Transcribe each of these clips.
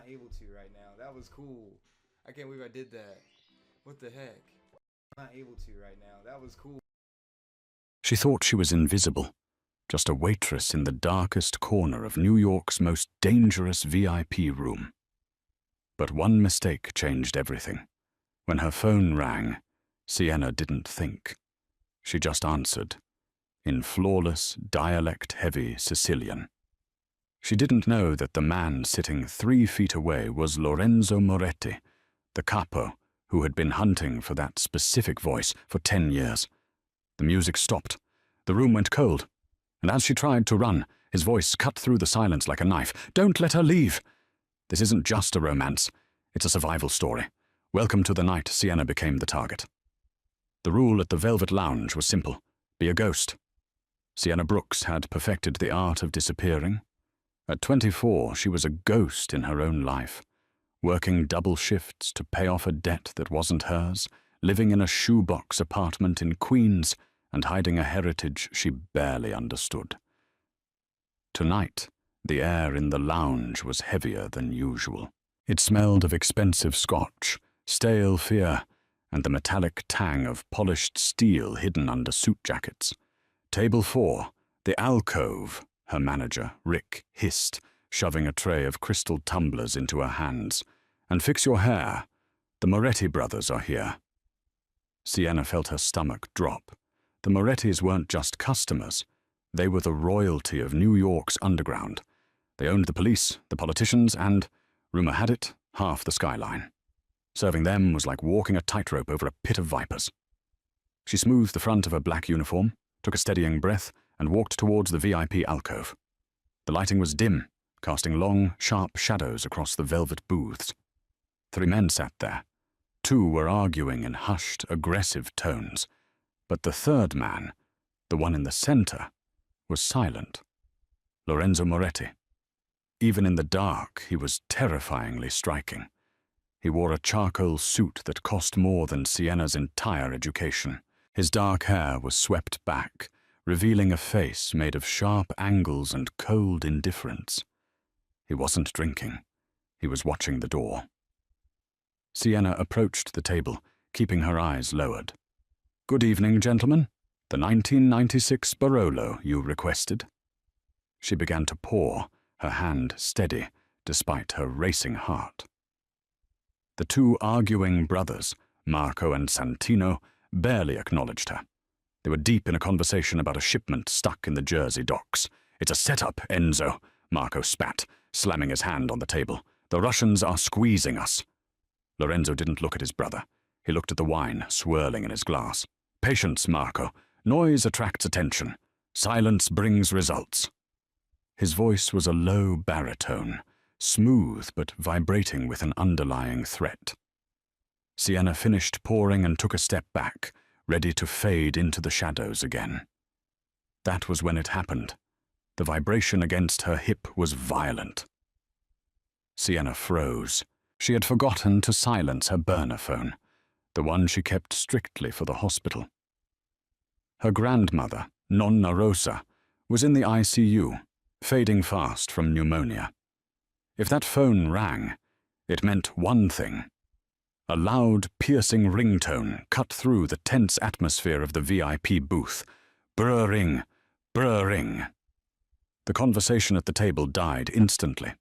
not able to right now. That was cool. I can't believe I did that. What the heck? I'm not able to right now. That was cool. She thought she was invisible, just a waitress in the darkest corner of New York's most dangerous VIP room. But one mistake changed everything. When her phone rang, Sienna didn't think. She just answered, in flawless, dialect-heavy Sicilian. She didn't know that the man sitting 3 feet away was Lorenzo Moretti, the capo who had been hunting for that specific voice for 10 years. The music stopped. The room went cold. And as she tried to run, his voice cut through the silence like a knife. "Don't let her leave! This isn't just a romance. It's a survival story. Welcome to the night Sienna became the target." The rule at the Velvet Lounge was simple. Be a ghost. Sienna Brooks had perfected the art of disappearing. At 24, she was a ghost in her own life, working double shifts to pay off a debt that wasn't hers, living in a shoebox apartment in Queens, and hiding a heritage she barely understood. Tonight, the air in the lounge was heavier than usual. It smelled of expensive scotch, stale fear, and the metallic tang of polished steel hidden under suit jackets. Table 4, the alcove, her manager, Rick, hissed, shoving a tray of crystal tumblers into her hands. "And fix your hair. The Moretti brothers are here." Sienna felt her stomach drop. The Morettis weren't just customers. They were the royalty of New York's underground. They owned the police, the politicians, and, rumor had it, half the skyline. Serving them was like walking a tightrope over a pit of vipers. She smoothed the front of her black uniform, took a steadying breath, and walked towards the VIP alcove. The lighting was dim, casting long, sharp shadows across the velvet booths. 3 men sat there. 2 were arguing in hushed, aggressive tones. But the third man, the one in the center, was silent. Lorenzo Moretti. Even in the dark, he was terrifyingly striking. He wore a charcoal suit that cost more than Sienna's entire education. His dark hair was swept back, revealing a face made of sharp angles and cold indifference. He wasn't drinking. He was watching the door. Sienna approached the table, keeping her eyes lowered. "Good evening, gentlemen. The 1996 Barolo you requested." She began to pour, her hand steady, despite her racing heart. The 2 arguing brothers, Marco and Santino, barely acknowledged her. They were deep in a conversation about a shipment stuck in the Jersey docks. "It's a setup, Enzo," Marco spat, slamming his hand on the table. "The Russians are squeezing us." Lorenzo didn't look at his brother. He looked at the wine swirling in his glass. "Patience, Marco. Noise attracts attention. Silence brings results." His voice was a low baritone, smooth but vibrating with an underlying threat. Sienna finished pouring and took a step back, ready to fade into the shadows again. That was when it happened. The vibration against her hip was violent. Sienna froze. She had forgotten to silence her burner phone, the one she kept strictly for the hospital. Her grandmother, Nonna Rosa, was in the ICU, fading fast from pneumonia. If that phone rang, it meant one thing. A loud, piercing ringtone cut through the tense atmosphere of the VIP booth. Brr-ring, brr-ring. The conversation at the table died instantly.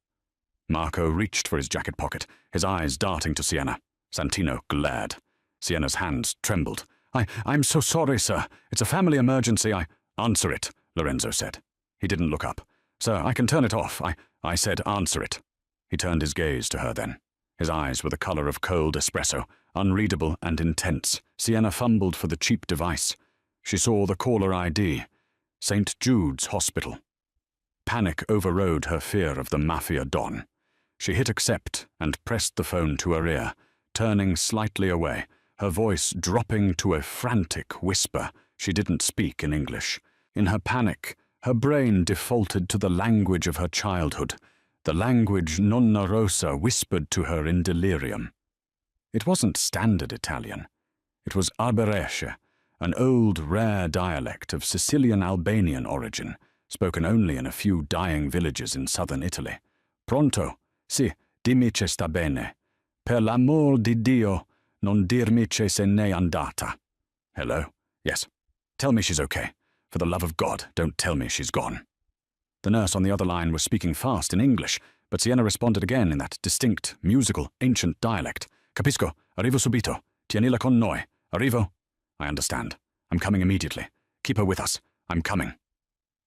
Marco reached for his jacket pocket, his eyes darting to Sienna. Santino glared. Sienna's hands trembled. I'm so sorry, sir. It's a family emergency. Answer it, Lorenzo said. He didn't look up. "Sir, I can turn it off. I said answer it." He turned his gaze to her then. His eyes were the color of cold espresso, unreadable and intense. Sienna fumbled for the cheap device. She saw the caller ID. St. Jude's Hospital. Panic overrode her fear of the Mafia Don. She hit accept and pressed the phone to her ear, turning slightly away, her voice dropping to a frantic whisper. She didn't speak in English. In her panic, her brain defaulted to the language of her childhood, the language Nonna Rosa whispered to her in delirium. It wasn't standard Italian. It was Alberesce, an old, rare dialect of Sicilian Albanian origin, spoken only in a few dying villages in southern Italy. "Pronto? Sì, Dimmi che sta bene. Per l'amor di Dio, non dirmi che se n'è andata. Hello? Yes. Tell me she's okay. For the love of God, don't tell me she's gone. The nurse on the other line was speaking fast in English, but Sienna responded again in that distinct, musical, ancient dialect. Capisco. Arrivo subito. Tienila con noi. Arrivo. I understand. I'm coming immediately. Keep her with us. I'm coming.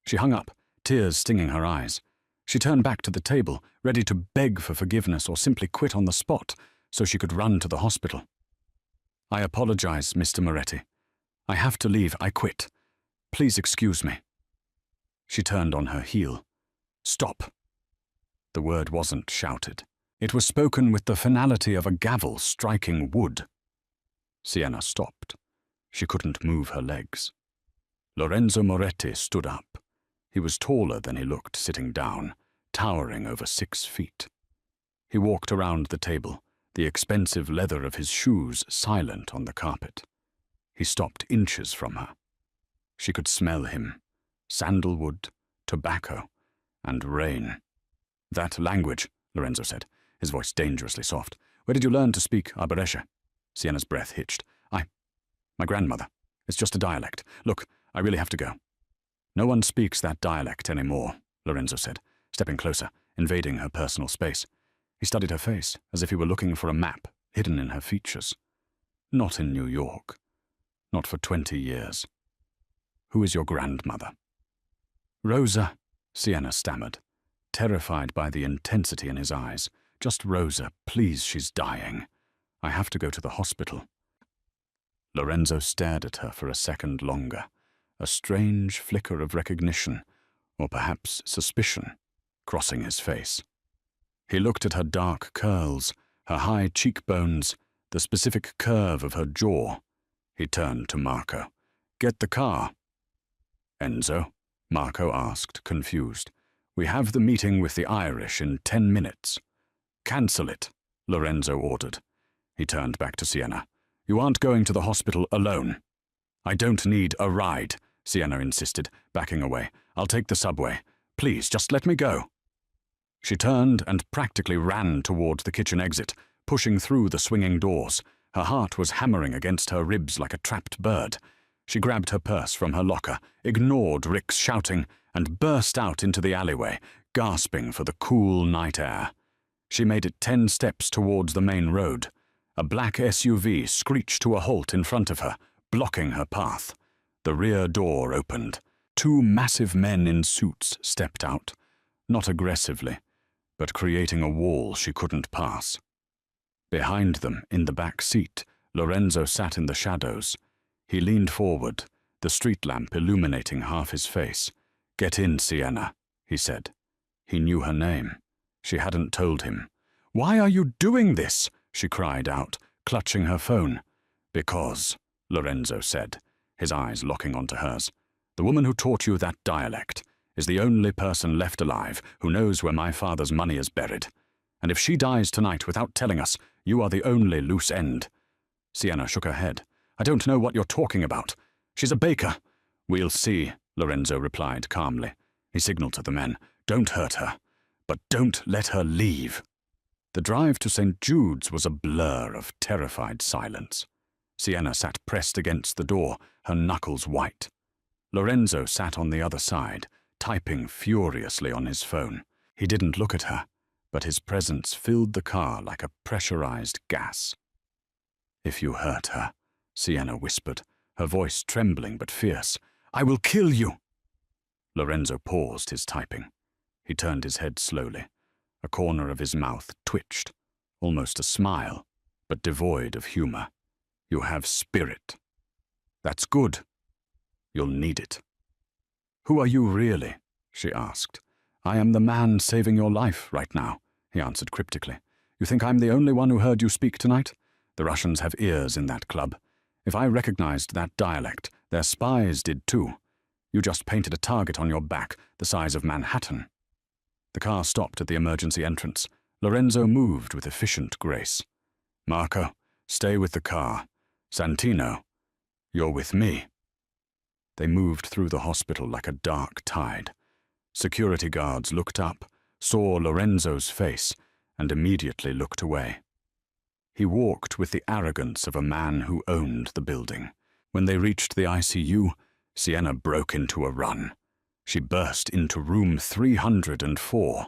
She hung up, tears stinging her eyes. She turned back to the table, ready to beg for forgiveness or simply quit on the spot so she could run to the hospital. I apologize, Mr. Moretti. I have to leave. I quit. Please excuse me. She turned on her heel. Stop. The word wasn't shouted. It was spoken with the finality of a gavel striking wood. Sienna stopped. She couldn't move her legs. Lorenzo Moretti stood up. He was taller than he looked sitting down, towering over 6 feet. He walked around the table, the expensive leather of his shoes silent on the carpet. He stopped inches from her. She could smell him. Sandalwood, tobacco, and rain. That language, Lorenzo said, his voice dangerously soft. Where did you learn to speak Arboreshe? Sienna's breath hitched. My grandmother. It's just a dialect. Look, I really have to go. No one speaks that dialect anymore, Lorenzo said, stepping closer, invading her personal space. He studied her face, as if he were looking for a map hidden in her features. Not in New York. Not for 20 years. Who is your grandmother? Rosa, Sienna stammered, terrified by the intensity in his eyes. Just Rosa, please, she's dying. I have to go to the hospital. Lorenzo stared at her for a second longer, a strange flicker of recognition, or perhaps suspicion, crossing his face. He looked at her dark curls, her high cheekbones, the specific curve of her jaw. He turned to Marco. Get the car. Enzo? Marco asked, confused. We have the meeting with the Irish in 10 minutes. Cancel it, Lorenzo ordered. He turned back to Sienna. You aren't going to the hospital alone. I don't need a ride, Sienna insisted, backing away. I'll take the subway. Please, just let me go. She turned and practically ran toward the kitchen exit, pushing through the swinging doors. Her heart was hammering against her ribs like a trapped bird. She grabbed her purse from her locker, ignored Rick's shouting, and burst out into the alleyway, gasping for the cool night air. She made it 10 steps towards the main road. A black SUV screeched to a halt in front of her, blocking her path. The rear door opened. 2 massive men in suits stepped out, not aggressively, but creating a wall she couldn't pass. Behind them, in the back seat, Lorenzo sat in the shadows. He leaned forward, the street lamp illuminating half his face. Get in, Sienna, he said. He knew her name. She hadn't told him. Why are you doing this? She cried out, clutching her phone. Because, Lorenzo said, his eyes locking onto hers, the woman who taught you that dialect is the only person left alive who knows where my father's money is buried. And if she dies tonight without telling us, you are the only loose end. Sienna shook her head. I don't know what you're talking about. She's a baker. We'll see, Lorenzo replied calmly. He signaled to the men. Don't hurt her, but don't let her leave. The drive to St. Jude's was a blur of terrified silence. Sienna sat pressed against the door, her knuckles white. Lorenzo sat on the other side, typing furiously on his phone. He didn't look at her, but his presence filled the car like a pressurized gas. If you hurt her, Sienna whispered, her voice trembling but fierce, I will kill you. Lorenzo paused his typing. He turned his head slowly. A corner of his mouth twitched, almost a smile, but devoid of humor. You have spirit. That's good. You'll need it. Who are you really? She asked. I am the man saving your life right now, he answered cryptically. You think I'm the only one who heard you speak tonight? The Russians have ears in that club. If I recognized that dialect, their spies did too. You just painted a target on your back the size of Manhattan. The car stopped at the emergency entrance. Lorenzo moved with efficient grace. Marco, stay with the car. Santino, you're with me. They moved through the hospital like a dark tide. Security guards looked up, saw Lorenzo's face, and immediately looked away. He walked with the arrogance of a man who owned the building. When they reached the ICU, Sienna broke into a run. She burst into room 304.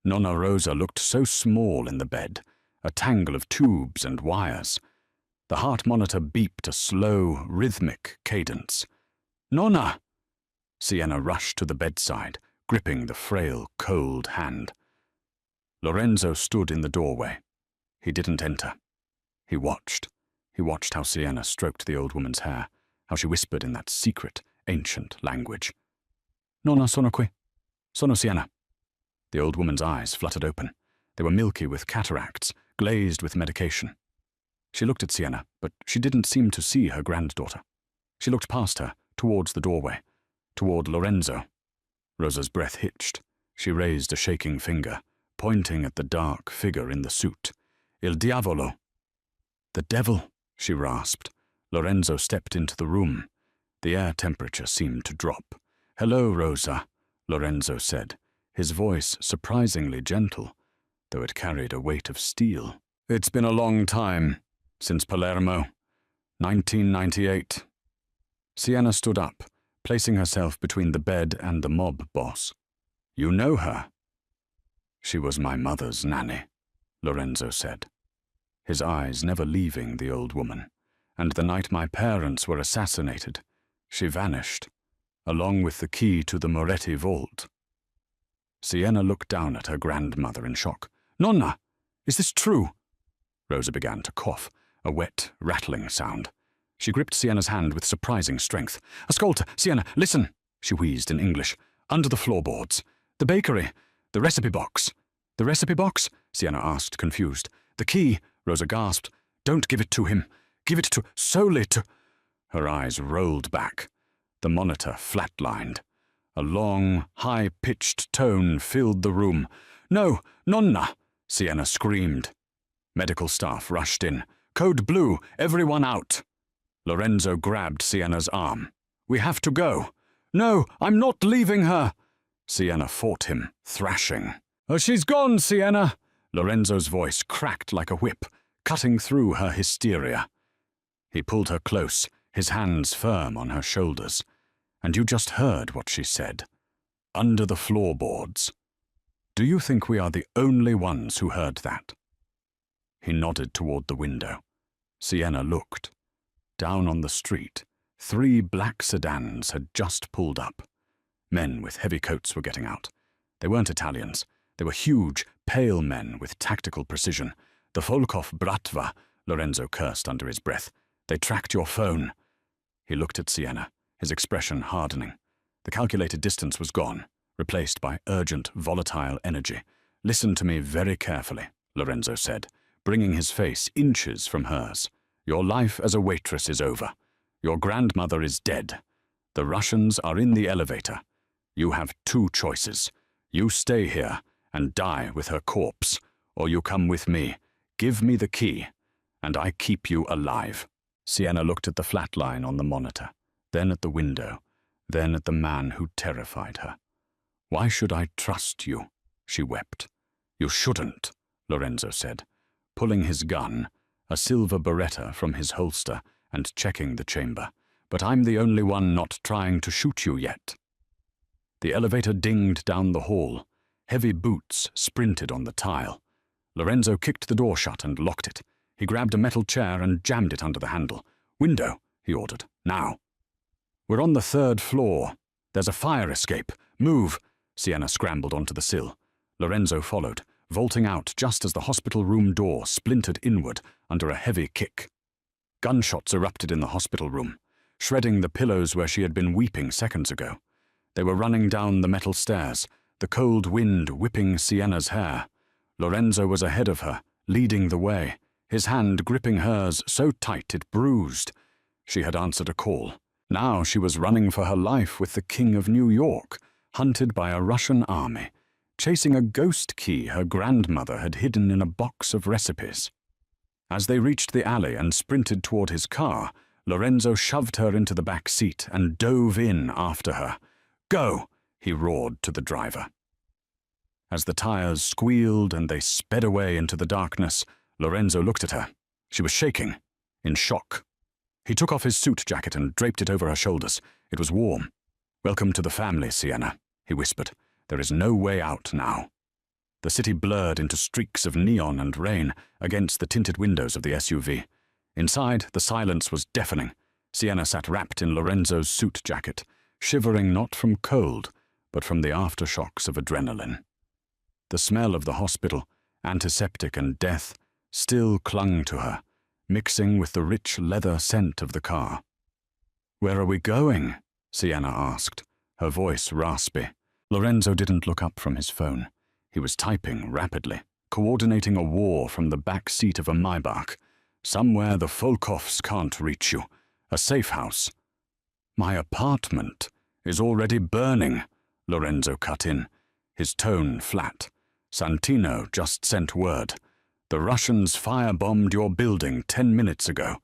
Nonna Rosa looked so small in the bed, a tangle of tubes and wires. The heart monitor beeped a slow, rhythmic cadence. "Nonna!" Sienna rushed to the bedside, gripping the frail, cold hand. Lorenzo stood in the doorway. He didn't enter. He watched. He watched how Sienna stroked the old woman's hair, how she whispered in that secret, ancient language. "Nonna sono qui. Sono Sienna." The old woman's eyes fluttered open. They were milky with cataracts, glazed with medication. She looked at Sienna, but she didn't seem to see her granddaughter. She looked past her, towards the doorway, toward Lorenzo. Rosa's breath hitched. She raised a shaking finger, pointing at the dark figure in the suit. "Il diavolo." "The devil," she rasped. Lorenzo stepped into the room. The air temperature seemed to drop. "Hello, Rosa," Lorenzo said, his voice surprisingly gentle, though it carried a weight of steel. "It's been a long time, since Palermo. 1998. Sienna stood up, placing herself between the bed and the mob boss. "You know her?" "She was my mother's nanny," Lorenzo said, his eyes never leaving the old woman. "And the night my parents were assassinated, she vanished, along with the key to the Moretti vault." Sienna looked down at her grandmother in shock. "Nonna, is this true?" Rosa began to cough, a wet, rattling sound. She gripped Sienna's hand with surprising strength. "Ascolta, Sienna, listen," she wheezed in English. "Under the floorboards. The bakery. The recipe box." "The recipe box?" Sienna asked, confused. "The key," Rosa gasped. "Don't give it to him. Give it solely to—" Her eyes rolled back. The monitor flatlined. A long, high-pitched tone filled the room. "No, Nonna!" Sienna screamed. Medical staff rushed in. "Code blue, everyone out!" Lorenzo grabbed Sienna's arm. "We have to go." "No, I'm not leaving her!" Sienna fought him, thrashing. "Oh, she's gone, Sienna!" Lorenzo's voice cracked like a whip, cutting through her hysteria. He pulled her close, his hands firm on her shoulders. "And you just heard what she said. Under the floorboards. Do you think we are the only ones who heard that?" He nodded toward the window. Sienna looked. Down on the street, 3 black sedans had just pulled up. Men with heavy coats were getting out. They weren't Italians. They were huge, pale men with tactical precision. "The Volkov Bratva," Lorenzo cursed under his breath. "They tracked your phone." He looked at Sienna, his expression hardening. The calculated distance was gone, replaced by urgent, volatile energy. "Listen to me very carefully," Lorenzo said, bringing his face inches from hers. "Your life as a waitress is over. Your grandmother is dead. The Russians are in the elevator. You have 2 choices. You stay here and die with her corpse, or you come with me, give me the key, and I keep you alive." Sienna looked at the flat line on the monitor, then at the window, then at the man who terrified her. "Why should I trust you?" she wept. "You shouldn't," Lorenzo said, pulling his gun, a silver Beretta, from his holster and checking the chamber. "But I'm the only one not trying to shoot you yet." The elevator dinged down the hall. Heavy boots sprinted on the tile. Lorenzo kicked the door shut and locked it. He grabbed a metal chair and jammed it under the handle. "Window," he ordered. "Now." "We're on the 3rd floor. There's a fire escape. Move." Sienna scrambled onto the sill. Lorenzo followed, vaulting out just as the hospital room door splintered inward under a heavy kick. Gunshots erupted in the hospital room, shredding the pillows where she had been weeping seconds ago. They were running down the metal stairs, the cold wind whipping Sienna's hair. Lorenzo was ahead of her, leading the way, his hand gripping hers so tight it bruised. She had answered a call. Now she was running for her life with the King of New York, hunted by a Russian army, chasing a ghost key her grandmother had hidden in a box of recipes. As they reached the alley and sprinted toward his car, Lorenzo shoved her into the back seat and dove in after her. "Go!" he roared to the driver. As the tires squealed and they sped away into the darkness, Lorenzo looked at her. She was shaking, in shock. He took off his suit jacket and draped it over her shoulders. It was warm. "Welcome to the family, Sienna," he whispered. "There is no way out now." The city blurred into streaks of neon and rain against the tinted windows of the SUV. Inside, the silence was deafening. Sienna sat wrapped in Lorenzo's suit jacket, shivering not from cold, but from the aftershocks of adrenaline. The smell of the hospital, antiseptic and death, still clung to her, mixing with the rich leather scent of the car. "Where are we going?" Sienna asked, her voice raspy. Lorenzo didn't look up from his phone. He was typing rapidly, coordinating a war from the back seat of a Maybach. "Somewhere the Volkovs can't reach you. A safe house." "My apartment is already burning," Lorenzo cut in, his tone flat. "Santino just sent word. The Russians firebombed your building 10 minutes ago.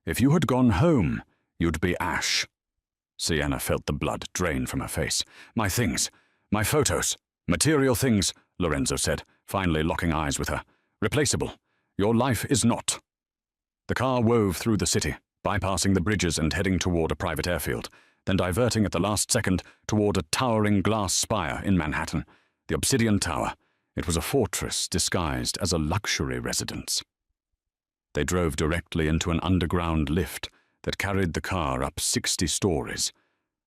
If you had gone home, you'd be ash." Sienna felt the blood drain from her face. "My things, my photos, material things," Lorenzo said, finally locking eyes with her. "Replaceable. Your life is not." The car wove through the city, bypassing the bridges and heading toward a private airfield, then diverting at the last second toward a towering glass spire in Manhattan, the Obsidian Tower. It was a fortress disguised as a luxury residence. They drove directly into an underground lift that carried the car up 60 stories.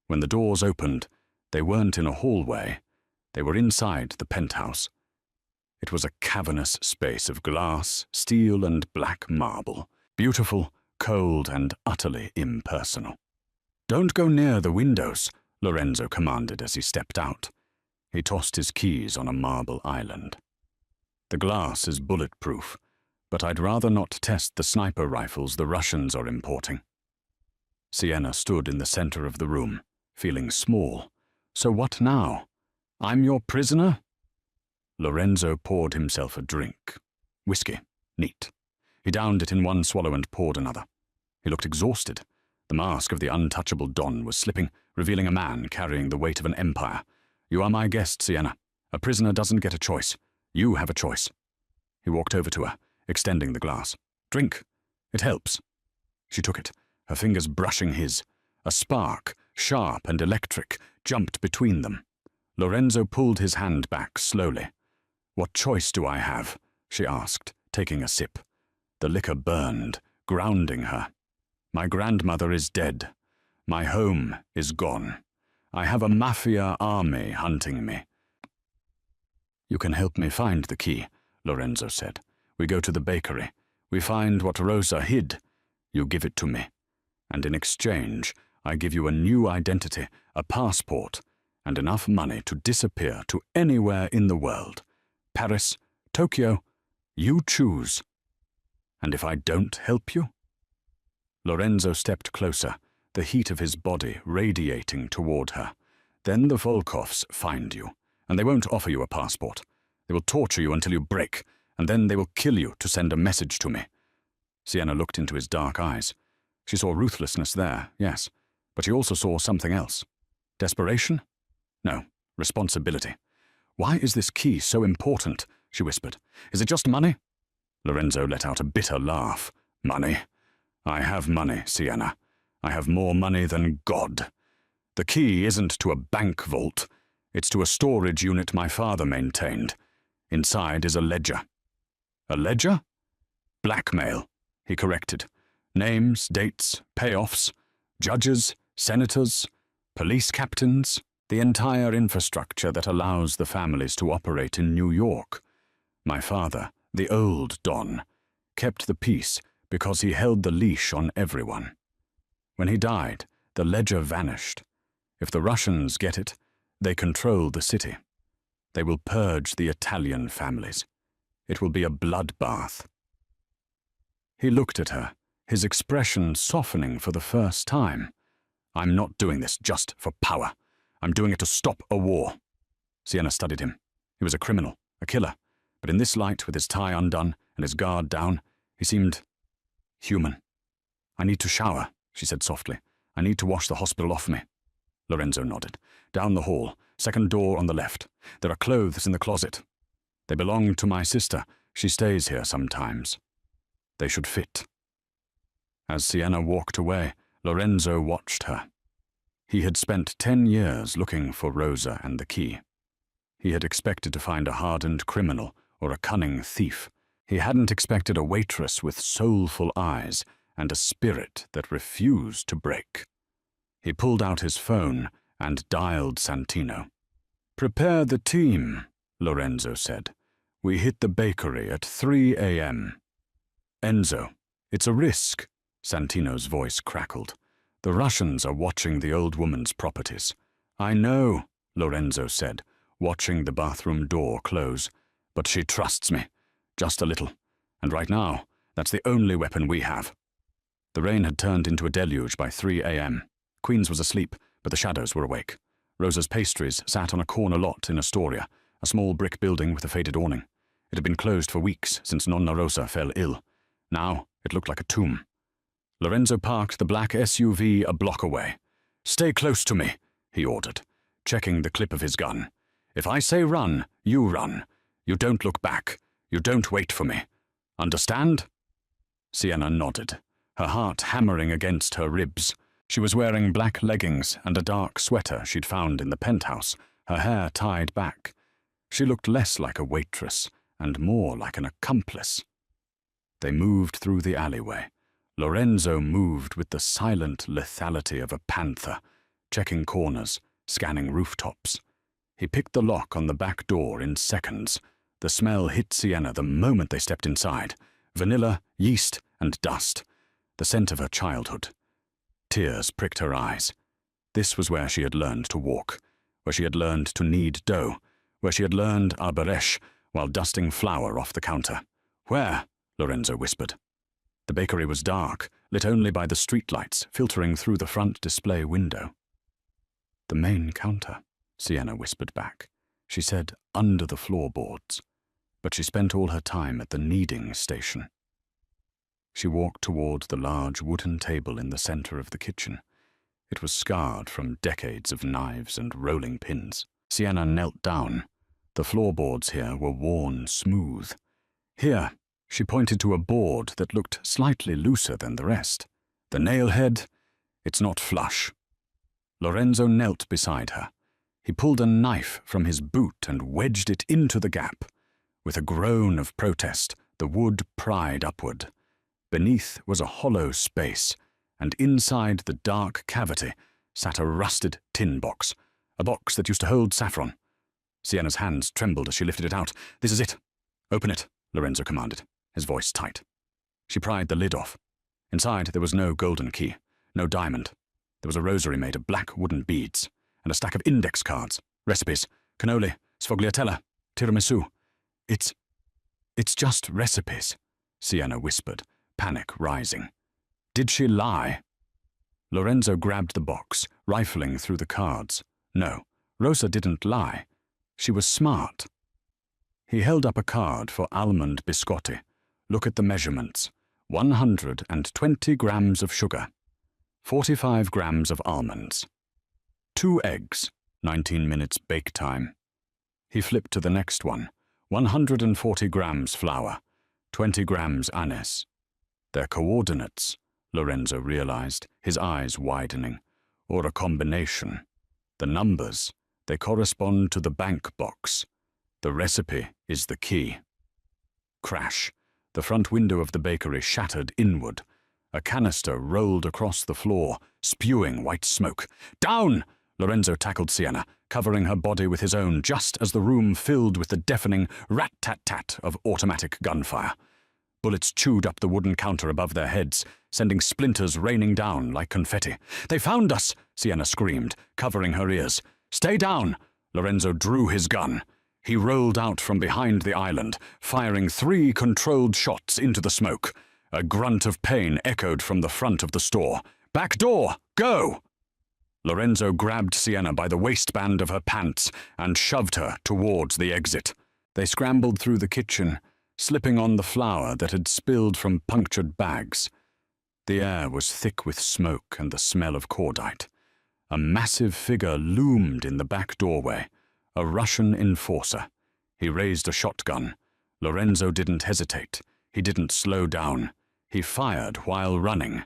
When the doors opened, they weren't in a hallway. They were inside the penthouse. It was a cavernous space of glass, steel, and black marble, beautiful, cold, and utterly impersonal. "Don't go near the windows," Lorenzo commanded as he stepped out. He tossed his keys on a marble island. "The glass is bulletproof, but I'd rather not test the sniper rifles the Russians are importing." Sienna stood in the center of the room, feeling small. "So what now? I'm your prisoner?" Lorenzo poured himself a drink. Whiskey. Neat. He downed it in one swallow and poured another. He looked exhausted. The mask of the untouchable Don was slipping, revealing a man carrying the weight of an empire. "You are my guest, Sienna. A prisoner doesn't get a choice. You have a choice." He walked over to her, extending the glass. "Drink. It helps." She took it, her fingers brushing his. A spark, sharp and electric, jumped between them. Lorenzo pulled his hand back slowly. "What choice do I have?" she asked, taking a sip. The liquor burned, grounding her. "My grandmother is dead. My home is gone. I have a Mafia army hunting me." "You can help me find the key," Lorenzo said. "We go to the bakery. We find what Rosa hid. You give it to me. And in exchange, I give you a new identity, a passport, and enough money to disappear to anywhere in the world. Paris, Tokyo, you choose." "And if I don't help you?" Lorenzo stepped closer, the heat of his body radiating toward her. "Then the Volkovs find you, and they won't offer you a passport. They will torture you until you break, and then they will kill you to send a message to me." Sienna looked into his dark eyes. She saw ruthlessness there, yes, but she also saw something else. Desperation? No, responsibility. "Why is this key so important?" she whispered. "Is it just money?" Lorenzo let out a bitter laugh. "Money? I have money, Sienna. I have more money than God. The key isn't to a bank vault. It's to a storage unit my father maintained. Inside is a ledger." "A ledger?" "Blackmail," he corrected. "Names, dates, payoffs, judges, senators, police captains, the entire infrastructure that allows the families to operate in New York. My father, the old Don, kept the peace because he held the leash on everyone. When he died, the ledger vanished. If the Russians get it, they control the city. They will purge the Italian families. It will be a bloodbath." He looked at her, his expression softening for the first time. "I'm not doing this just for power. I'm doing it to stop a war." Sienna studied him. He was a criminal, a killer, but in this light, with his tie undone and his guard down, he seemed human. "I need to shower," she said softly. "I need to wash the hospital off me." Lorenzo nodded. Down the hall, Second door on the left. There are clothes in the closet. They belong to my sister. She stays here sometimes. They should fit. As Sienna walked away, Lorenzo watched her. He had spent 10 years looking for Rosa and the key. He had expected to find a hardened criminal or a cunning thief. He hadn't expected a waitress with soulful eyes and a spirit that refused to break. He pulled out his phone and dialed Santino. "Prepare the team," Lorenzo said. "We hit the bakery at 3 a.m. "Enzo, it's a risk," Santino's voice crackled. "The Russians are watching the old woman's properties." "I know," Lorenzo said, watching the bathroom door close. "But she trusts me. Just a little. And right now, that's the only weapon we have." The rain had turned into a deluge by 3 a.m. Queens was asleep, but the shadows were awake. Rosa's Pastries sat on a corner lot in Astoria, a small brick building with a faded awning. It had been closed for weeks since Nonna Rosa fell ill. Now it looked like a tomb. Lorenzo parked the black SUV a block away. "Stay close to me," he ordered, checking the clip of his gun. "If I say run, you run. You don't look back. You don't wait for me. Understand?" Sienna nodded, her heart hammering against her ribs. She was wearing black leggings and a dark sweater she'd found in the penthouse, her hair tied back. She looked less like a waitress and more like an accomplice. They moved through the alleyway. Lorenzo moved with the silent lethality of a panther, checking corners, scanning rooftops. He picked the lock on the back door in seconds. The smell hit Sienna the moment they stepped inside. Vanilla, yeast, and dust. The scent of her childhood. Tears pricked her eyes. This was where she had learned to walk, where she had learned to knead dough, where she had learned arbaresh while dusting flour off the counter. "Where?" Lorenzo whispered. The bakery was dark, lit only by the streetlights filtering through the front display window. "The main counter," Sienna whispered back. She said under the floorboards, but she spent all her time at the kneading station. She walked toward the large wooden table in the center of the kitchen. It was scarred from decades of knives and rolling pins. Sienna knelt down. The floorboards here were worn smooth. "Here," she pointed to a board that looked slightly looser than the rest. "The nail head, it's not flush." Lorenzo knelt beside her. He pulled a knife from his boot and wedged it into the gap. With a groan of protest, the wood pried upward. Beneath was a hollow space, and inside the dark cavity sat a rusted tin box, a box that used to hold saffron. Sienna's hands trembled as she lifted it out. "This is it. Open it," Lorenzo commanded, his voice tight. She pried the lid off. Inside there was no golden key, no diamond. There was a rosary made of black wooden beads, and a stack of index cards, recipes, cannoli, sfogliatella, tiramisu. It's just recipes," Sienna whispered, panic rising. Did she lie? Lorenzo grabbed the box, rifling through the cards. No, Rosa didn't lie. She was smart. He held up a card for almond biscotti. "Look at the measurements. 120 grams of sugar. 45 grams of almonds. 2 eggs, 19 minutes bake time." He flipped to the next one. 140 grams flour. 20 grams anise. Their coordinates, Lorenzo realized, his eyes widening. Or a combination. The numbers, they correspond to the bank box. The recipe is the key. Crash. The front window of the bakery shattered inward. A canister rolled across the floor, spewing white smoke. "Down!" Lorenzo tackled Sienna, covering her body with his own just as the room filled with the deafening rat-tat-tat of automatic gunfire. Bullets chewed up the wooden counter above their heads, sending splinters raining down like confetti. "They found us!" Sienna screamed, covering her ears. "Stay down!" Lorenzo drew his gun. He rolled out from behind the island, firing 3 controlled shots into the smoke. A grunt of pain echoed from the front of the store. "Back door! Go!" Lorenzo grabbed Sienna by the waistband of her pants and shoved her towards the exit. They scrambled through the kitchen, slipping on the flour that had spilled from punctured bags. The air was thick with smoke and the smell of cordite. A massive figure loomed in the back doorway, a Russian enforcer. He raised a shotgun. Lorenzo didn't hesitate. He didn't slow down. He fired while running.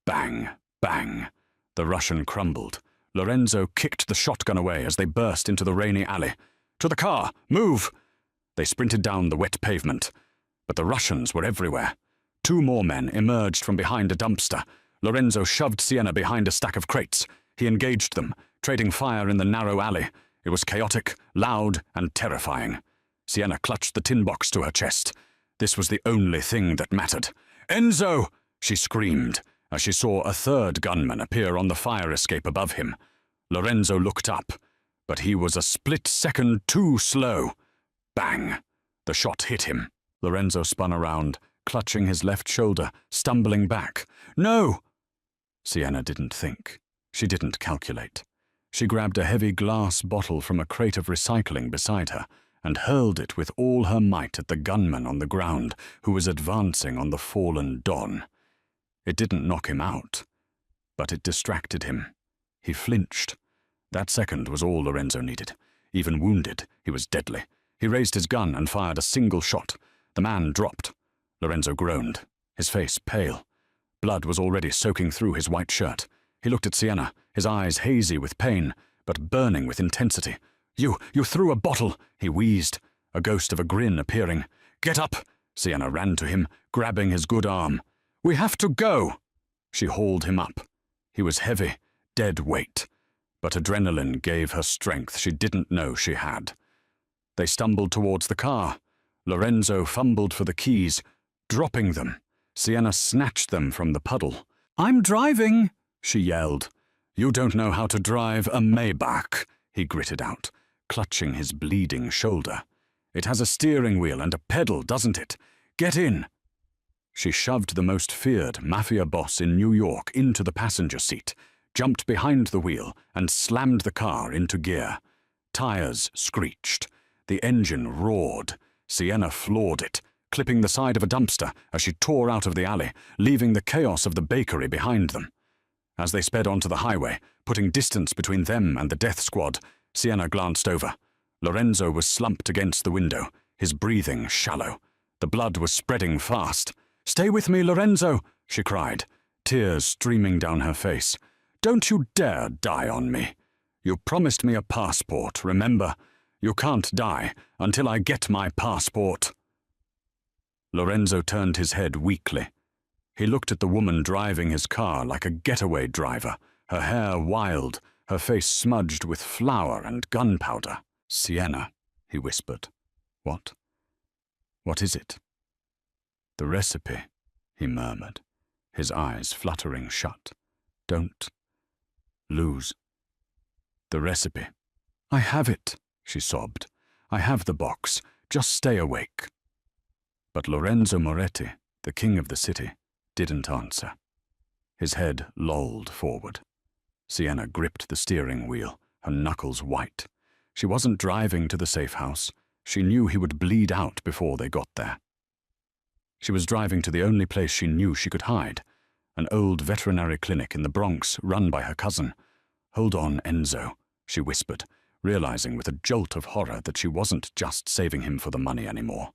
Bang, bang. The Russian crumbled. Lorenzo kicked the shotgun away as they burst into the rainy alley. To the car! Move! They sprinted down the wet pavement. But the Russians were everywhere. 2 more men emerged from behind a dumpster. Lorenzo shoved Sienna behind a stack of crates. He engaged them, trading fire in the narrow alley. It was chaotic, loud, and terrifying. Sienna clutched the tin box to her chest. This was the only thing that mattered. "Enzo!" she screamed, as she saw a 3rd gunman appear on the fire escape above him. Lorenzo looked up, but he was a split second too slow. Bang! The shot hit him. Lorenzo spun around, clutching his left shoulder, stumbling back. "No!" Sienna didn't think. She didn't calculate. She grabbed a heavy glass bottle from a crate of recycling beside her and hurled it with all her might at the gunman on the ground who was advancing on the fallen Don. It didn't knock him out, but it distracted him. He flinched. That second was all Lorenzo needed. Even wounded, he was deadly. He raised his gun and fired a single shot. The man dropped. Lorenzo groaned, his face pale. Blood was already soaking through his white shirt. He looked at Sienna, his eyes hazy with pain, but burning with intensity. You threw a bottle," he wheezed, a ghost of a grin appearing. "Get up!" Sienna ran to him, grabbing his good arm. "We have to go!" She hauled him up. He was heavy, dead weight, but adrenaline gave her strength she didn't know she had. They stumbled towards the car. Lorenzo fumbled for the keys, dropping them. Sienna snatched them from the puddle. "I'm driving!" she yelled. "You don't know how to drive a Maybach," he gritted out, clutching his bleeding shoulder. "It has a steering wheel and a pedal, doesn't it? Get in!" She shoved the most feared Mafia boss in New York into the passenger seat, jumped behind the wheel, and slammed the car into gear. Tires screeched. The engine roared. Sienna floored it, clipping the side of a dumpster as she tore out of the alley, leaving the chaos of the bakery behind them. As they sped onto the highway, putting distance between them and the death squad, Sienna glanced over. Lorenzo was slumped against the window, his breathing shallow. The blood was spreading fast. "Stay with me, Lorenzo," she cried, tears streaming down her face. "Don't you dare die on me. You promised me a passport, remember? You can't die until I get my passport." Lorenzo turned his head weakly. He looked at the woman driving his car like a getaway driver, her hair wild, her face smudged with flour and gunpowder. "Sienna," he whispered. "What? What is it?" "The recipe," he murmured, his eyes fluttering shut. "Don't lose the recipe." "I have it," she sobbed. "I have the box. Just stay awake." But Lorenzo Moretti, the king of the city, didn't answer. His head lolled forward. Sienna gripped the steering wheel, her knuckles white. She wasn't driving to the safe house. She knew he would bleed out before they got there. She was driving to the only place she knew she could hide, an old veterinary clinic in the Bronx run by her cousin. "Hold on, Enzo," she whispered, realizing with a jolt of horror that she wasn't just saving him for the money anymore.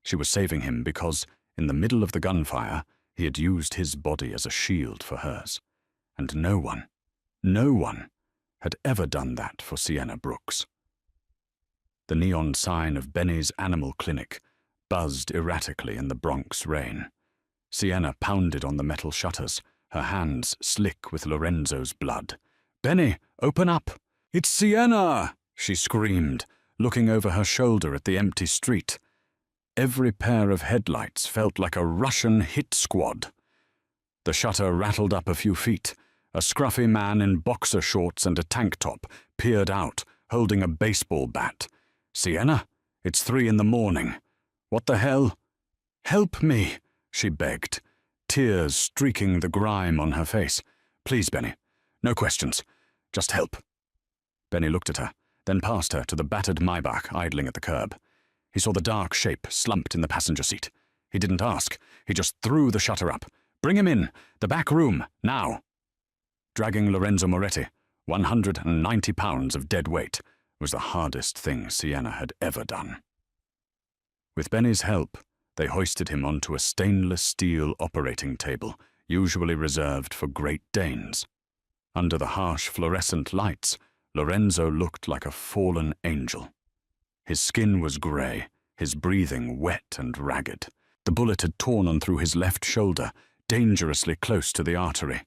She was saving him because, in the middle of the gunfire, he had used his body as a shield for hers. And no one had ever done that for Sienna Brooks. The neon sign of Benny's Animal Clinic buzzed erratically in the Bronx rain. Sienna pounded on the metal shutters, her hands slick with Lorenzo's blood. "Benny, open up!" "It's Sienna!" she screamed, looking over her shoulder at the empty street. Every pair of headlights felt like a Russian hit squad. The shutter rattled up a few feet. A scruffy man in boxer shorts and a tank top peered out, holding a baseball bat. "Sienna, it's 3 a.m. What the hell?" "Help me," she begged, tears streaking the grime on her face. "Please, Benny. No questions. Just help." Benny looked at her, then past her to the battered Maybach idling at the curb. He saw the dark shape slumped in the passenger seat. He didn't ask. He just threw the shutter up. "Bring him in. The back room, now." Dragging Lorenzo Moretti, 190 pounds of dead weight was the hardest thing Sienna had ever done. With Benny's help, they hoisted him onto a stainless steel operating table, usually reserved for Great Danes. Under the harsh fluorescent lights, Lorenzo looked like a fallen angel. His skin was grey, his breathing wet and ragged. The bullet had torn on through his left shoulder, dangerously close to the artery.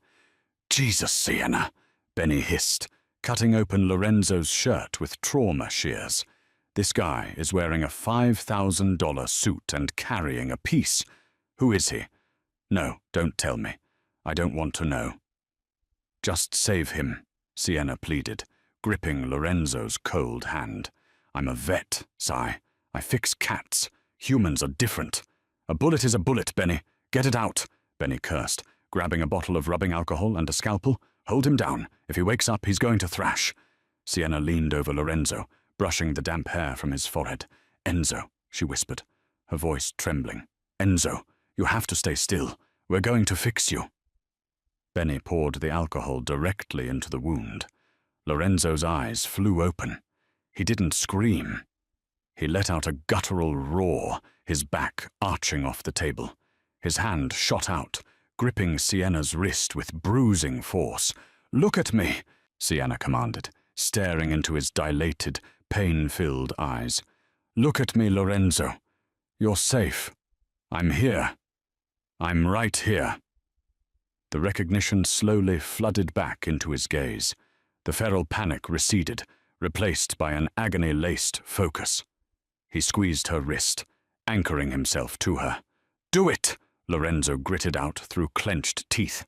"Jesus, Sienna," Benny hissed, cutting open Lorenzo's shirt with trauma shears. "This guy is wearing a $5,000 suit and carrying a piece. Who is he? No, don't tell me. I don't want to know." "Just save him," Sienna pleaded, gripping Lorenzo's cold hand. "I'm a vet, Si. I fix cats. Humans are different." "A bullet is a bullet, Benny. Get it out," Benny cursed, grabbing a bottle of rubbing alcohol and a scalpel. "Hold him down. If he wakes up, he's going to thrash." Sienna leaned over Lorenzo, brushing the damp hair from his forehead. "Enzo," she whispered, her voice trembling. "Enzo, you have to stay still. We're going to fix you." Benny poured the alcohol directly into the wound. Lorenzo's eyes flew open. He didn't scream. He let out a guttural roar, his back arching off the table. His hand shot out, gripping Sienna's wrist with bruising force. "Look at me," Sienna commanded, staring into his dilated, pain-filled eyes. "Look at me, Lorenzo. You're safe. I'm here. I'm right here." The recognition slowly flooded back into his gaze. The feral panic receded, replaced by an agony-laced focus. He squeezed her wrist, anchoring himself to her. "Do it!" Lorenzo gritted out through clenched teeth.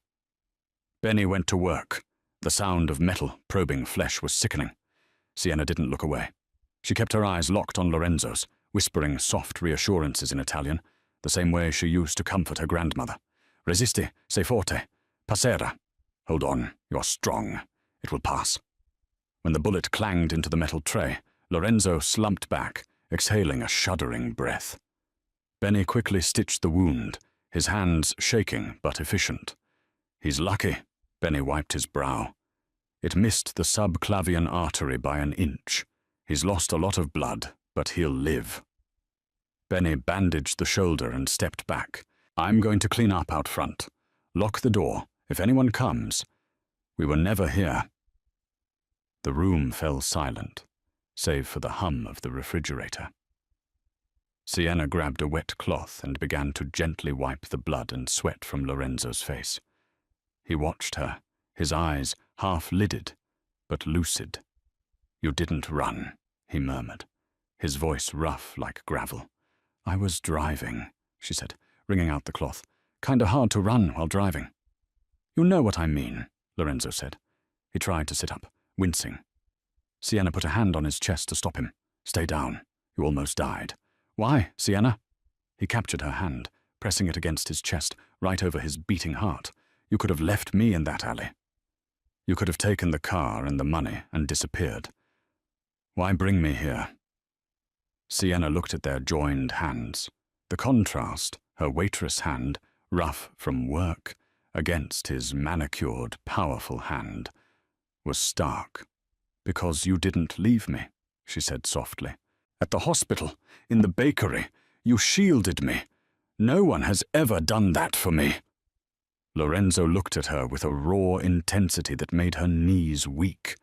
Benny went to work. The sound of metal probing flesh was sickening. Sienna didn't look away. She kept her eyes locked on Lorenzo's, whispering soft reassurances in Italian, the same way she used to comfort her grandmother. "Resisti, sei forte. Passera. Hold on, you're strong. It will pass." When the bullet clanged into the metal tray, Lorenzo slumped back, exhaling a shuddering breath. Benny quickly stitched the wound, his hands shaking but efficient. "He's lucky," Benny wiped his brow. "It missed the subclavian artery by an inch. He's lost a lot of blood, but he'll live." Benny bandaged the shoulder and stepped back. "I'm going to clean up out front. Lock the door. If anyone comes..." "We were never here." The room fell silent, save for the hum of the refrigerator. Sienna grabbed a wet cloth and began to gently wipe the blood and sweat from Lorenzo's face. He watched her, his eyes half-lidded, but lucid. "You didn't run," he murmured, his voice rough like gravel. "I was driving," she said, wringing out the cloth. "Kinda hard to run while driving." "You know what I mean," Lorenzo said. He tried to sit up, wincing. Sienna put a hand on his chest to stop him. "Stay down. You almost died." "Why, Sienna?" He captured her hand, pressing it against his chest, right over his beating heart. "You could have left me in that alley. You could have taken the car and the money and disappeared. Why bring me here?" Sienna looked at their joined hands. The contrast, her waitress hand, rough from work, against his manicured, powerful hand, was stark. "Because you didn't leave me," she said softly. "At the hospital, in the bakery, you shielded me. No one has ever done that for me." Lorenzo looked at her with a raw intensity that made her knees weak.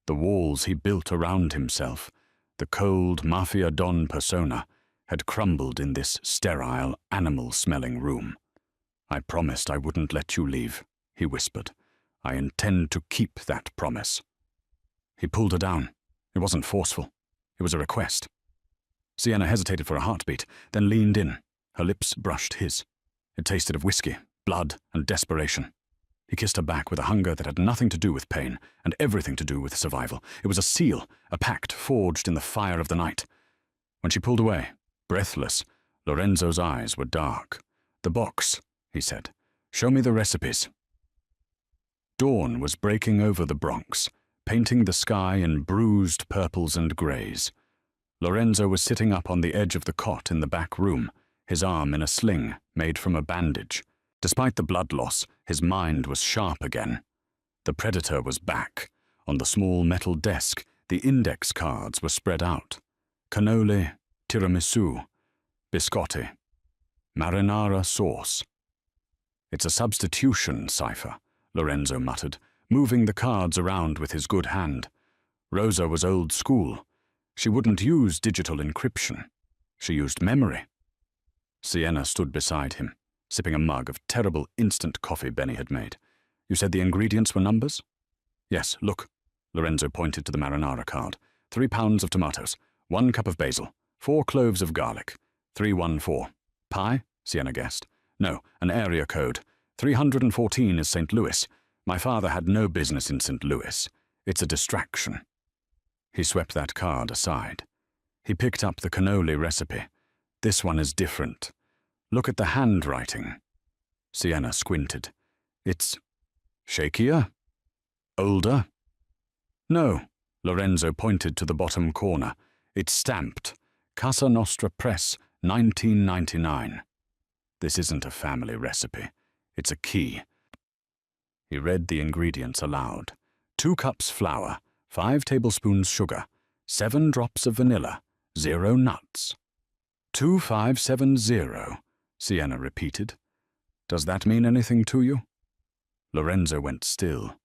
The walls he built around himself, the cold Mafia Don persona, had crumbled in this sterile, animal-smelling room. "I promised I wouldn't let you leave," he whispered. "I intend to keep that promise." He pulled her down. It wasn't forceful. It was a request. Sienna hesitated for a heartbeat, then leaned in. Her lips brushed his. It tasted of whiskey, blood, and desperation. He kissed her back with a hunger that had nothing to do with pain and everything to do with survival. It was a seal, a pact forged in the fire of the night. When she pulled away, breathless, Lorenzo's eyes were dark. "The box," he said. "Show me the recipes." Dawn was breaking over the Bronx, painting the sky in bruised purples and greys. Lorenzo was sitting up on the edge of the cot in the back room, his arm in a sling made from a bandage. Despite the blood loss, his mind was sharp again. The predator was back, On the small metal desk, the index cards were spread out. Cannoli, tiramisu, biscotti, marinara sauce. It's a substitution cipher, Lorenzo muttered, moving the cards around with his good hand. Rosa was old school. She wouldn't use digital encryption. She used memory. Sienna stood beside him, sipping a mug of terrible instant coffee Benny had made. You said the ingredients were numbers? Yes, look. Lorenzo pointed to the marinara card. 3 pounds of tomatoes, 1 cup of basil, 4 cloves of garlic, 314. Pi? Sienna guessed. No, an area code. 314 is St. Louis. My father had no business in St. Louis. It's a distraction. He swept that card aside. He picked up the cannoli recipe. This one is different. Look at the handwriting. Sienna squinted. It's shakier? Older? No, Lorenzo pointed to the bottom corner. It's stamped. Casa Nostra Press, 1999. This isn't a family recipe. It's a key. He read the ingredients aloud. 2 cups flour, 5 tablespoons sugar, 7 drops of vanilla, 0 nuts. 2570, Sienna repeated. Does that mean anything to you? Lorenzo went still.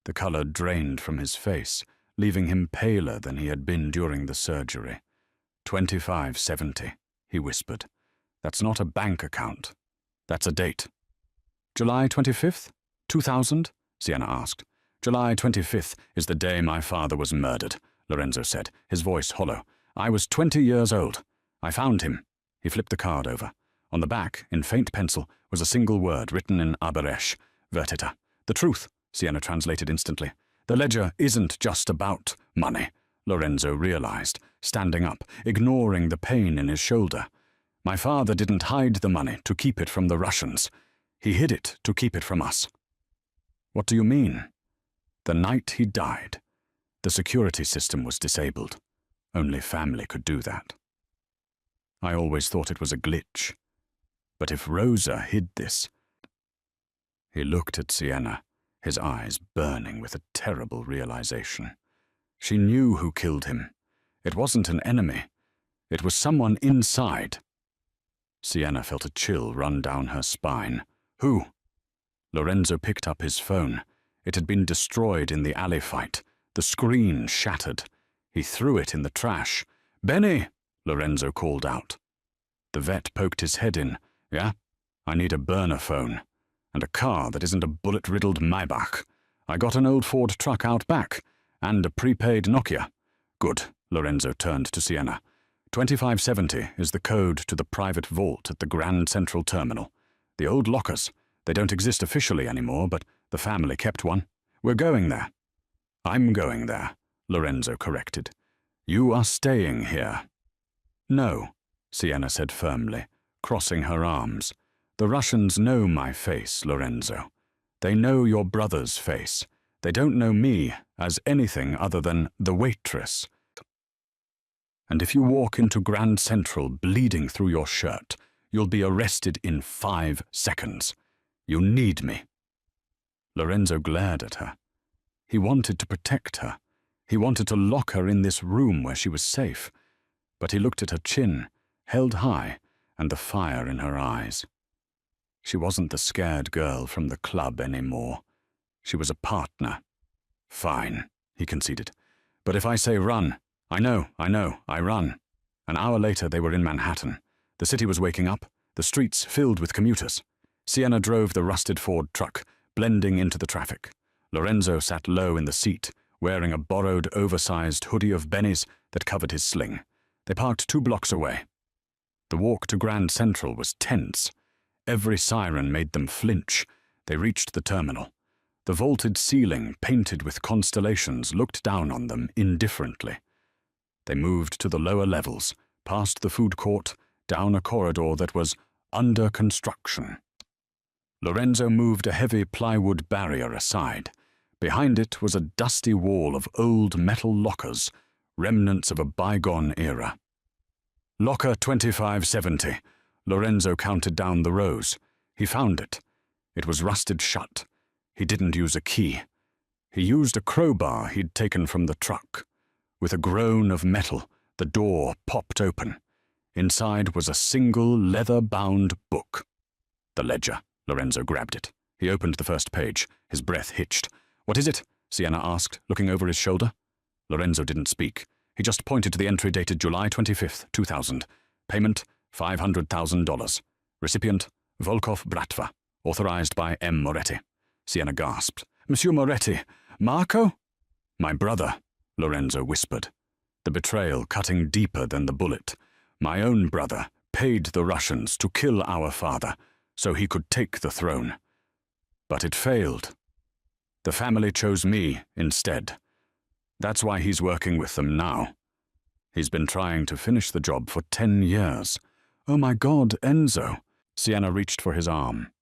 The color drained from his face, leaving him paler than he had been during the surgery. 2570, he whispered. That's not a bank account. That's a date. July 25th? 2000? Sienna asked. July 25th is the day my father was murdered, Lorenzo said, his voice hollow. I was 20 years old. I found him. He flipped the card over. On the back, in faint pencil, was a single word written in Aberesh, Vertita. The truth, Sienna translated instantly. The ledger isn't just about money, Lorenzo realized, standing up, ignoring the pain in his shoulder. My father didn't hide the money to keep it from the Russians. He hid it to keep it from us. What do you mean? The night he died, the security system was disabled. Only family could do that. I always thought it was a glitch. But if Rosa hid this... He looked at Sienna, his eyes burning with a terrible realization. She knew who killed him. It wasn't an enemy. It was someone inside. Sienna felt a chill run down her spine. Who? Lorenzo picked up his phone. It had been destroyed in the alley fight. The screen shattered. He threw it in the trash. Benny! Lorenzo called out. The vet poked his head in. Yeah? I need a burner phone. And a car that isn't a bullet-riddled Maybach. I got an old Ford truck out back. And a prepaid Nokia. Good. Lorenzo turned to Sienna. 2570 is the code to the private vault at the Grand Central Terminal. The old lockers. They don't exist officially anymore, but the family kept one. We're going there. I'm going there, Lorenzo corrected. You are staying here. No, Sienna said firmly, crossing her arms. The Russians know my face, Lorenzo. They know your brother's face. They don't know me as anything other than the waitress. And if you walk into Grand Central bleeding through your shirt, you'll be arrested in 5 seconds. You need me. Lorenzo glared at her. He wanted to protect her. He wanted to lock her in this room where she was safe. But he looked at her chin, held high, and the fire in her eyes. She wasn't the scared girl from the club anymore. She was a partner. Fine, he conceded. But if I say run, I know, I run. An hour later they were in Manhattan. The city was waking up, the streets filled with commuters. Sienna drove the rusted Ford truck, blending into the traffic. Lorenzo sat low in the seat, wearing a borrowed, oversized hoodie of Benny's that covered his sling. They parked 2 blocks away. The walk to Grand Central was tense. Every siren made them flinch. They reached the terminal. The vaulted ceiling, painted with constellations, looked down on them indifferently. They moved to the lower levels, past the food court, down a corridor that was under construction. Lorenzo moved a heavy plywood barrier aside. Behind it was a dusty wall of old metal lockers, remnants of a bygone era. Locker 2570. Lorenzo counted down the rows. He found it. It was rusted shut. He didn't use a key. He used a crowbar he'd taken from the truck. With a groan of metal, the door popped open. Inside was a single leather-bound book. The ledger. Lorenzo grabbed it. He opened the first page. His breath hitched. "What is it?" Sienna asked, looking over his shoulder. Lorenzo didn't speak. He just pointed to the entry dated July 25th, 2000. Payment, $500,000. Recipient, Volkov Bratva. Authorized by M. Moretti. Sienna gasped. "Monsieur Moretti, Marco?" "My brother," Lorenzo whispered. The betrayal cutting deeper than the bullet. "My own brother paid the Russians to kill our father so he could take the throne. But it failed. The family chose me instead. That's why he's working with them now. He's been trying to finish the job for 10 years. Oh my God, Enzo." Sienna reached for his arm.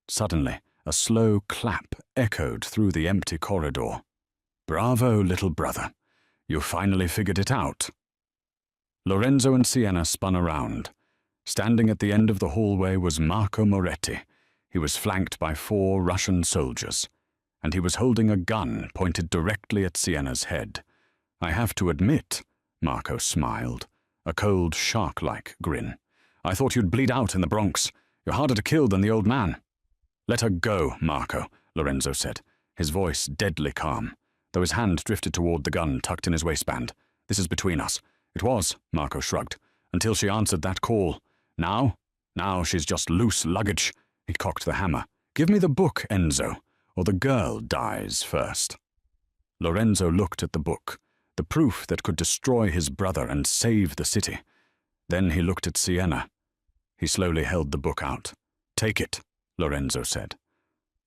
Suddenly, a slow clap echoed through the empty corridor. "Bravo, little brother. You finally figured it out." Lorenzo and Sienna spun around. Standing at the end of the hallway was Marco Moretti. He was flanked by 4 Russian soldiers, and he was holding a gun pointed directly at Sienna's head. "I have to admit," Marco smiled, a cold, shark-like grin. "I thought you'd bleed out in the Bronx. You're harder to kill than the old man." "Let her go, Marco," Lorenzo said, his voice deadly calm, though his hand drifted toward the gun tucked in his waistband. "This is between us." "It was," Marco shrugged, "until she answered that call. Now she's just loose luggage." He cocked the hammer. "Give me the book, Enzo, or the girl dies first." Lorenzo looked at the book, the proof that could destroy his brother and save the city. Then he looked at Sienna. He slowly held the book out. "Take it," Lorenzo said.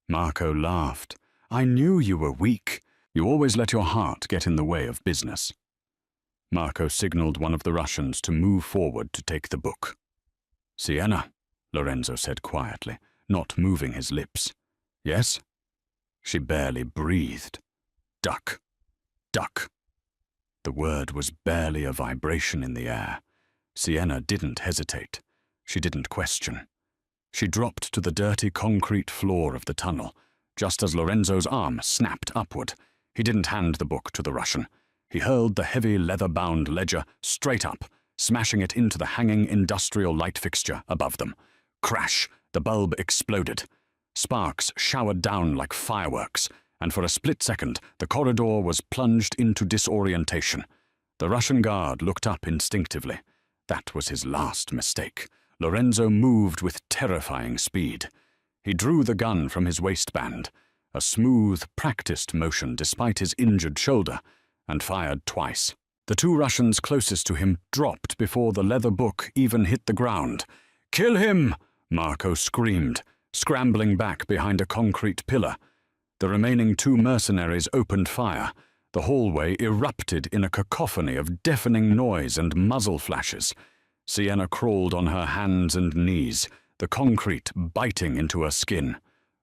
Marco laughed. "I knew you were weak. You always let your heart get in the way of business." Marco signaled one of the Russians to move forward to take the book. "Sienna," Lorenzo said quietly, not moving his lips. "Yes?" She barely breathed. "Duck. Duck." The word was barely a vibration in the air. Sienna didn't hesitate. She didn't question. She dropped to the dirty concrete floor of the tunnel, just as Lorenzo's arm snapped upward. He didn't hand the book to the Russian. He hurled the heavy leather-bound ledger straight up, smashing it into the hanging industrial light fixture above them. Crash! The bulb exploded. Sparks showered down like fireworks, and for a split second the corridor was plunged into disorientation. The Russian guard looked up instinctively. That was his last mistake. Lorenzo moved with terrifying speed. He drew the gun from his waistband, a smooth, practiced motion despite his injured shoulder, and fired twice. The 2 Russians closest to him dropped before the leather book even hit the ground. "Kill him!" Marco screamed, scrambling back behind a concrete pillar. The remaining 2 mercenaries opened fire. The hallway erupted in a cacophony of deafening noise and muzzle flashes. Sienna crawled on her hands and knees, the concrete biting into her skin.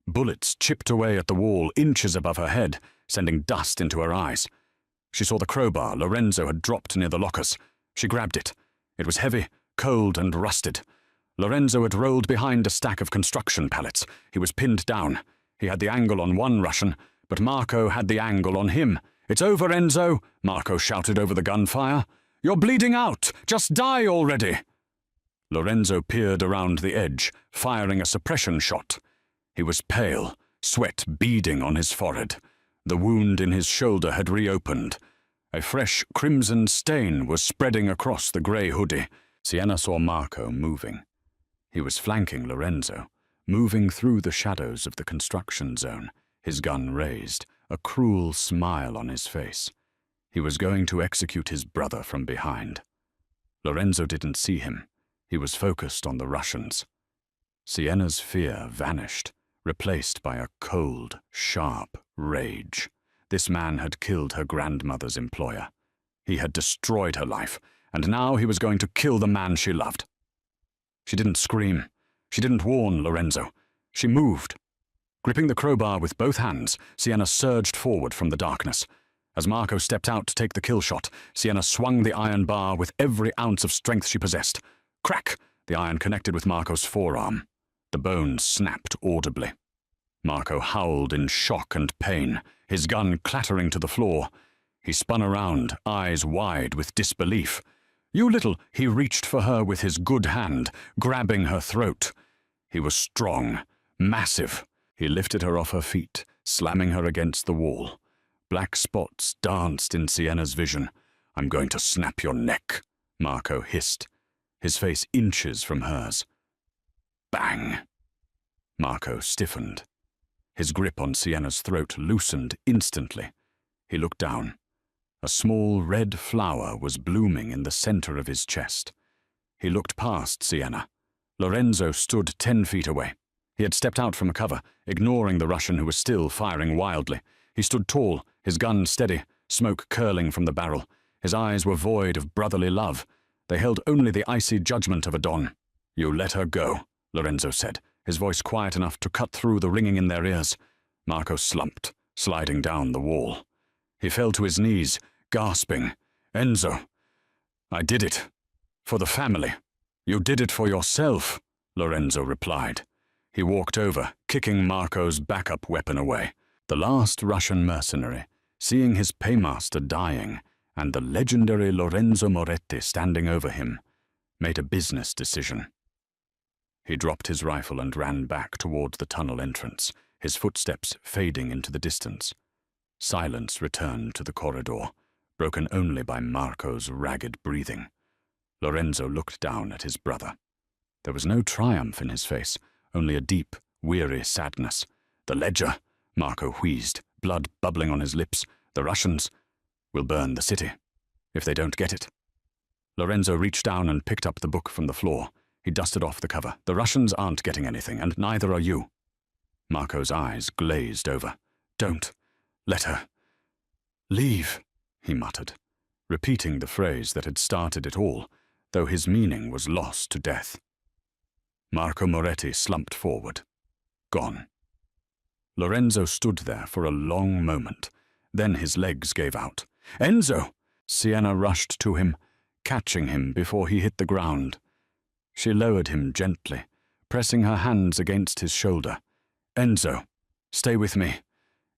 Bullets chipped away at the wall inches above her head, sending dust into her eyes. She saw the crowbar Lorenzo had dropped near the lockers. She grabbed it. It was heavy, cold, and rusted. Lorenzo had rolled behind a stack of construction pallets. He was pinned down. He had the angle on one Russian, but Marco had the angle on him. "It's over, Enzo," Marco shouted over the gunfire. "You're bleeding out! Just die already!" Lorenzo peered around the edge, firing a suppression shot. He was pale, sweat beading on his forehead. The wound in his shoulder had reopened. A fresh crimson stain was spreading across the grey hoodie. Sienna saw Marco moving. He was flanking Lorenzo, moving through the shadows of the construction zone, his gun raised, a cruel smile on his face. He was going to execute his brother from behind. Lorenzo didn't see him. He was focused on the Russians. Sienna's fear vanished, replaced by a cold, sharp rage. This man had killed her grandmother's employer. He had destroyed her life, and now he was going to kill the man she loved. She didn't scream. She didn't warn Lorenzo. She moved. Gripping the crowbar with both hands, Sienna surged forward from the darkness. As Marco stepped out to take the kill shot, Sienna swung the iron bar with every ounce of strength she possessed. Crack! The iron connected with Marco's forearm. The bone snapped audibly. Marco howled in shock and pain, his gun clattering to the floor. He spun around, eyes wide with disbelief. "You little—" He reached for her with his good hand, grabbing her throat. He was strong, massive. He lifted her off her feet, slamming her against the wall. Black spots danced in Sienna's vision. "I'm going to snap your neck," Marco hissed, his face inches from hers. Bang! Marco stiffened. His grip on Sienna's throat loosened instantly. He looked down. A small red flower was blooming in the center of his chest. He looked past Sienna. Lorenzo stood 10 feet away. He had stepped out from a cover, ignoring the Russian who was still firing wildly. He stood tall, his gun steady, smoke curling from the barrel. His eyes were void of brotherly love. They held only the icy judgment of a don. "You let her go," Lorenzo said, his voice quiet enough to cut through the ringing in their ears. Marco slumped, sliding down the wall. He fell to his knees, gasping. "Enzo, I did it. For the family." "You did it for yourself," Lorenzo replied. He walked over, kicking Marco's backup weapon away. The last Russian mercenary, seeing his paymaster dying and the legendary Lorenzo Moretti standing over him, made a business decision. He dropped his rifle and ran back toward the tunnel entrance, his footsteps fading into the distance. Silence returned to the corridor, broken only by Marco's ragged breathing. Lorenzo looked down at his brother. There was no triumph in his face, only a deep, weary sadness. "The ledger," Marco wheezed, blood bubbling on his lips. "The Russians will burn the city, if they don't get it." Lorenzo reached down and picked up the book from the floor. He dusted off the cover. "The Russians aren't getting anything, and neither are you." Marco's eyes glazed over. "Don't let her leave," he muttered, repeating the phrase that had started it all, though his meaning was lost to death. Marco Moretti slumped forward. Gone. Lorenzo stood there for a long moment. Then his legs gave out. "Enzo!" Sienna rushed to him, catching him before he hit the ground. She lowered him gently, pressing her hands against his shoulder. "Enzo, stay with me.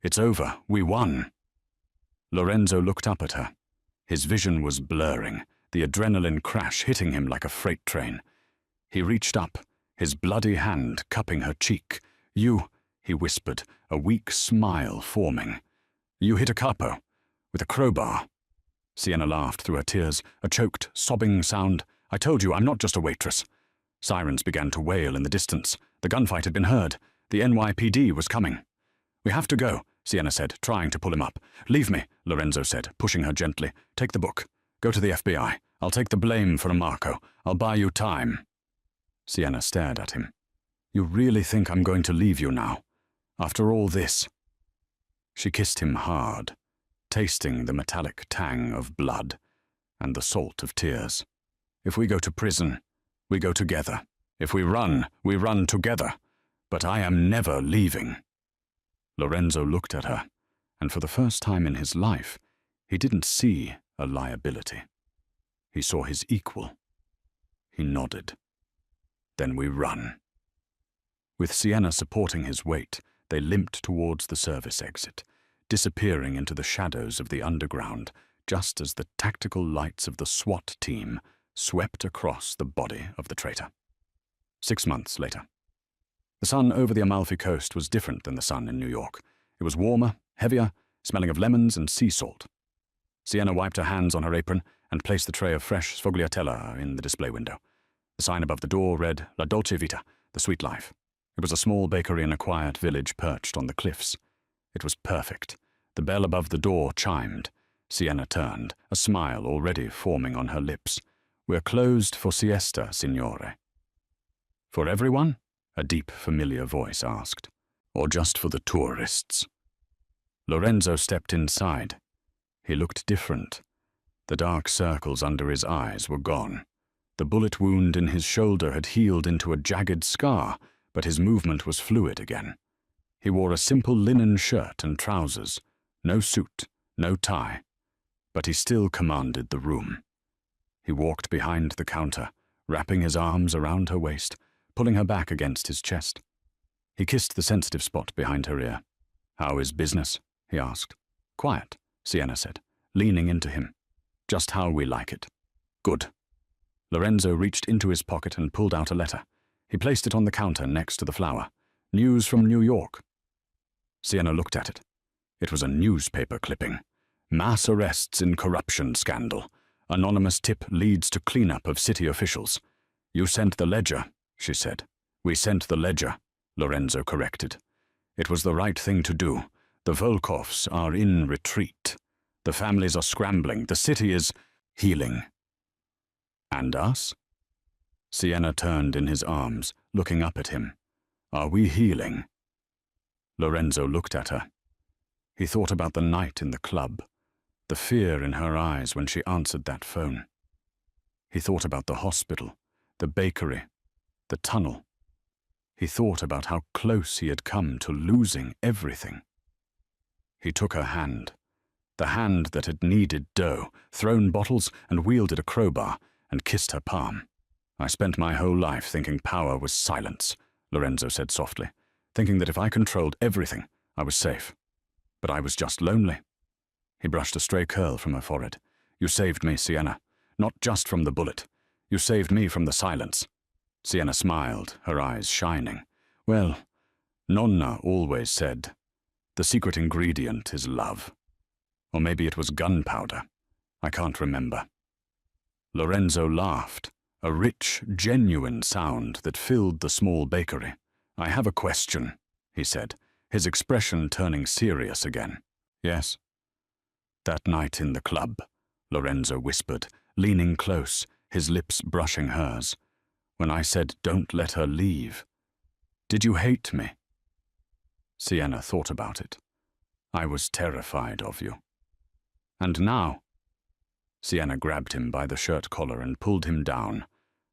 It's over. We won." Lorenzo looked up at her. His vision was blurring, the adrenaline crash hitting him like a freight train. He reached up, his bloody hand cupping her cheek. "You," he whispered, a weak smile forming. "You hit a capo with a crowbar." Sienna laughed through her tears, a choked, sobbing sound. "I told you, I'm not just a waitress." Sirens began to wail in the distance. The gunfight had been heard. The NYPD was coming. "We have to go," Sienna said, trying to pull him up. "Leave me," Lorenzo said, pushing her gently. "Take the book. Go to the FBI. I'll take the blame for Marco. I'll buy you time." Sienna stared at him. "You really think I'm going to leave you now? After all this?" She kissed him hard, tasting the metallic tang of blood and the salt of tears. "If we go to prison, we go together. If we run together. But I am never leaving." Lorenzo looked at her, and for the first time in his life, he didn't see a liability. He saw his equal. He nodded. "Then we run." With Sienna supporting his weight, they limped towards the service exit, disappearing into the shadows of the underground, just as the tactical lights of the SWAT team swept across the body of the traitor. 6 months later. The sun over the Amalfi Coast was different than the sun in New York. It was warmer, heavier, smelling of lemons and sea salt. Sienna wiped her hands on her apron and placed the tray of fresh sfogliatella in the display window. The sign above the door read, "La Dolce Vita, the Sweet Life." It was a small bakery in a quiet village perched on the cliffs. It was perfect. The bell above the door chimed. Sienna turned, a smile already forming on her lips. "We're closed for siesta, signore." "For everyone?" a deep, familiar voice asked. "Or just for the tourists?" Lorenzo stepped inside. He looked different. The dark circles under his eyes were gone. The bullet wound in his shoulder had healed into a jagged scar, but his movement was fluid again. He wore a simple linen shirt and trousers, no suit, no tie, but he still commanded the room. He walked behind the counter, wrapping his arms around her waist, pulling her back against his chest. He kissed the sensitive spot behind her ear. "How is business?" he asked. Quiet, Sienna said, leaning into him. Just how we like it. Good. Lorenzo reached into his pocket and pulled out a letter. He placed it on the counter next to the flower. News from New York. Sienna looked at it. It was a newspaper clipping. Mass arrests in corruption scandal. Anonymous tip leads to cleanup of city officials. You sent the ledger, she said. We sent the ledger, Lorenzo corrected. It was the right thing to do. The Volkovs are in retreat. The families are scrambling. The city is healing. And us? Sienna turned in his arms, looking up at him. Are we healing? Lorenzo looked at her. He thought about the night in the club, the fear in her eyes when she answered that phone. He thought about the hospital, the bakery, the tunnel. He thought about how close he had come to losing everything. He took her hand, the hand that had kneaded dough, thrown bottles, and wielded a crowbar, and kissed her palm. I spent my whole life thinking power was silence, Lorenzo said softly, thinking that if I controlled everything, I was safe. But I was just lonely. He brushed a stray curl from her forehead. You saved me, Sienna. Not just from the bullet. You saved me from the silence. Sienna smiled, her eyes shining. Well, Nonna always said, the secret ingredient is love. Or maybe it was gunpowder. I can't remember. Lorenzo laughed, a rich, genuine sound that filled the small bakery. I have a question, he said, his expression turning serious again. Yes? That night in the club, Lorenzo whispered, leaning close, his lips brushing hers. When I said, don't let her leave. Did you hate me? Sienna thought about it. I was terrified of you. And now? Sienna grabbed him by the shirt collar and pulled him down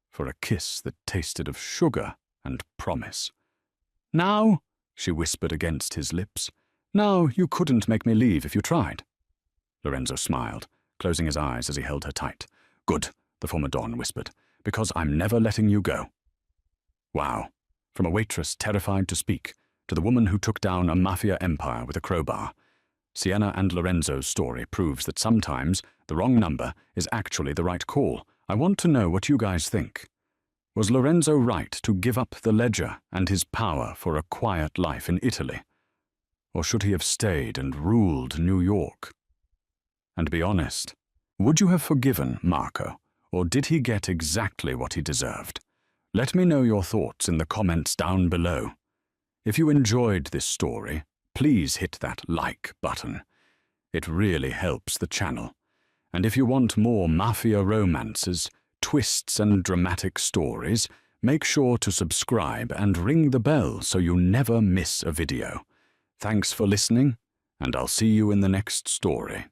for a kiss that tasted of sugar and promise. Now, she whispered against his lips, now you couldn't make me leave if you tried. Lorenzo smiled, closing his eyes as he held her tight. Good, the former Don whispered, because I'm never letting you go. Wow. From a waitress terrified to speak, to the woman who took down a Mafia empire with a crowbar, Sienna and Lorenzo's story proves that sometimes the wrong number is actually the right call. I want to know what you guys think. Was Lorenzo right to give up the ledger and his power for a quiet life in Italy? Or should he have stayed and ruled New York? And be honest, would you have forgiven Marco, or did he get exactly what he deserved? Let me know your thoughts in the comments down below. If you enjoyed this story, please hit that like button. It really helps the channel. And if you want more Mafia romances, twists and dramatic stories, make sure to subscribe and ring the bell so you never miss a video. Thanks for listening, and I'll see you in the next story.